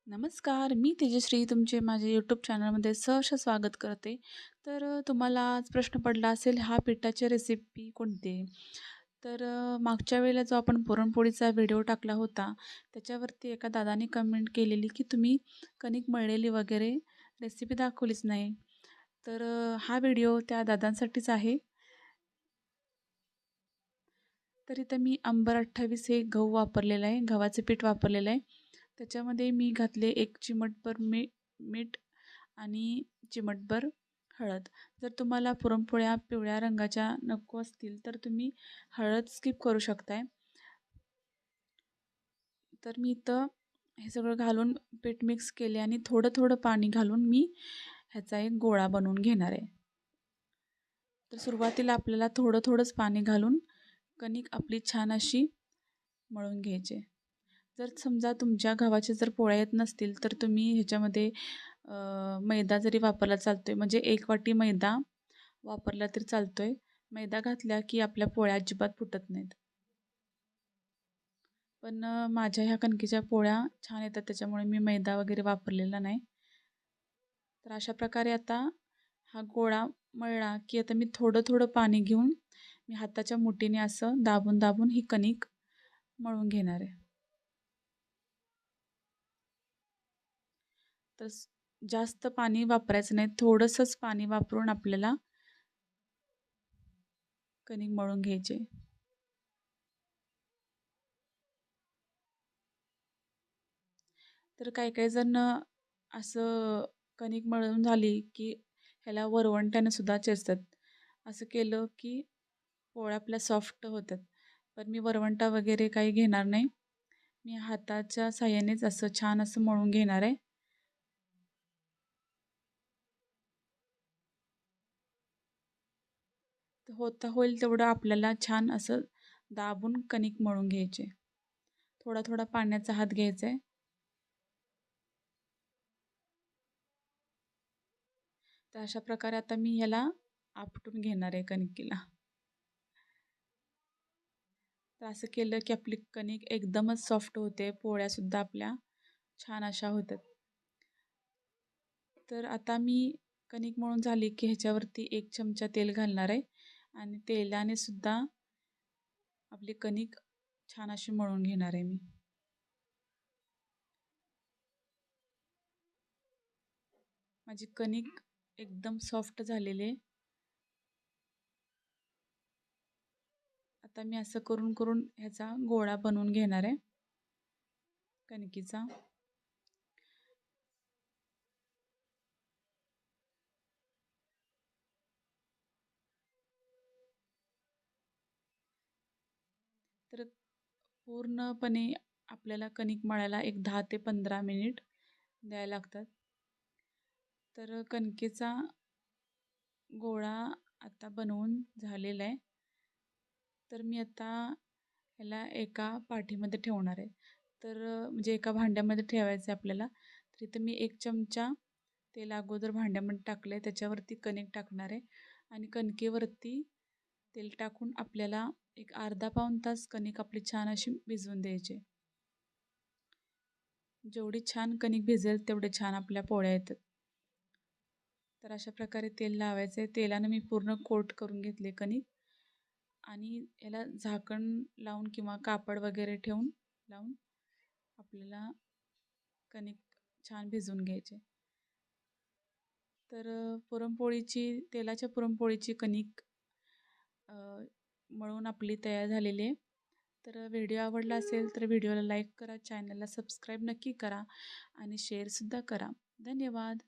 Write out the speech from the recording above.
नमस्कार, मी तेजश्री तुमचे माझ्या यूट्यूब चॅनलमध्ये सहर्ष स्वागत करते. तुम्हाला आज प्रश्न पडला असेल, हा पिठाची रेसिपी कोणती आहे? मागच्या वेळेला जो आपण पुरणपोळीचा व्हिडिओ टाकला होता, त्याच्यावरती एका दादाने कमेंट केलेली, की तुम्ही कणिक मळलेली वगैरे रेसिपी दाखवलीच नाही. हा व्हिडिओ त्या दादांसाठीच आहे. तर इथं मी अंबर 28 हे गहू वापरलेलं आहे, गव्हाचं पीठ वापरलेलं आहे. त्याच्यामध्ये मी घातले 1 चिमटभर मीठ आणि चिमटभर हळद. जर तुम्हाला पुरणपोळ्या पिवळ्या रंगाच्या नको असतील, तर तुम्ही हळद स्किप करू शकताय. तर मी इथं हे सगळं घालून पीठ मिक्स केले आणि थोडं-थोडं पाणी घालून मी ह्याचा एक गोळा बनवून घेणार आहे. तर सुरुवातीला आपल्याला थोडं-थोडंच पाणी घालून कणिक आपली छान अशी मळून घ्यायची. जर समजा तुमच्या गव्हाच्या जर पोळ्या येत नसतील, तर तुम्ही ह्याच्यामध्ये मैदा जरी वापरला चालतोय, म्हणजे 1 वाटी मैदा वापरला तरी चालतोय. मैदा घातला की आपल्या पोळ्या अजिबात फुटत नाहीत. पण माझ्या ह्या कणकेच्या पोळ्या छान येतात, त्याच्यामुळे मी मैदा वगैरे वापरलेला नाही. तर अशा प्रकारे आता हा गोळा मळला की आता मी थोडं-थोडं पाणी घेऊन मी हाताच्या मुठीने असं दाबून-दाबून ही कणिक मळून घेणार आहे. तर जास्त पाणी वापरायचं नाही, थोडंसंच पाणी वापरून आपल्याला कणिक मळून घ्यायचे. तर काही-काही जण असं कणिक मळून झाली, की ह्याला वरवंट्याने सुद्धा चेचतात. असं केलं की पोळ्या आपल्या सॉफ्ट होतात. पण मी वरवंटा वगैरे काही घेणार नाही. मी हाताच्या साहाय्यानेच असं छान असं मळून घेणार आहे. होईल तेवढं आपल्याला छान असं दाबून कणिक मळून घ्यायचे. थोडा-थोडा पाण्याचा हात घ्यायचा आहे. तर अशा प्रकारे आता मी ह्याला आपटून घेणार आहे कणकीला. तर असं केलं की आपली कणिक एकदमच सॉफ्ट होते. पोळ्यासुद्धा आपल्या छान अशा होतात. तर आता मी कणिक मळून झाली की ह्याच्यावरती 1 चमचा तेल घालणार आहे आणि तेलाने सुद्धा आपली कणिक छान अशी मळून घेणार आहे मी. माझी कणिक एकदम सॉफ्ट झालेली आहे. आता मी असं करून ह्याचा गोळा बनवून घेणार आहे कणकीचा. तर पूर्णपणे आपल्याला कणिक मळायला एक 10 ते 15 मिनिट द्यायला लागतात. तर कणकेचा गोळा आता बनवून झालेला आहे. तर मी आता ह्याला एका पाठीमध्ये ठेवणार आहे. म्हणजे एका भांड्यामध्ये ठेवायचं आहे आपल्याला. तर इथं मी 1 चमचा तेल अगोदर भांड्यामध्ये टाकलं आहे. त्याच्यावरती कणिक टाकणार आहे आणि कणकेवरती तेल टाकून आपल्याला एक अर्धा पाऊण तास कणिक आपली छान अशी भिजवून द्यायची. जेवढी छान कणिक भिजेल तेवढे छान आपल्या पोळ्या येतात. तर अशा प्रकारे तेल लावायचं आहे. तेलानं मी पूर्ण कोट करून घेतले कणिक आणि याला झाकण लावून किंवा कापड वगैरे ठेवून लावून आपल्याला कणिक छान भिजवून घ्यायचे. तेलाच्या पुरणपोळीची कणिक मळून आपली तयार झालेली आहे. तर व्हिडिओ आवडला असेल तर व्हिडिओला लाईक करा, चॅनलला सबस्क्राईब नक्की करा आणि शेअरसुद्धा करा. धन्यवाद.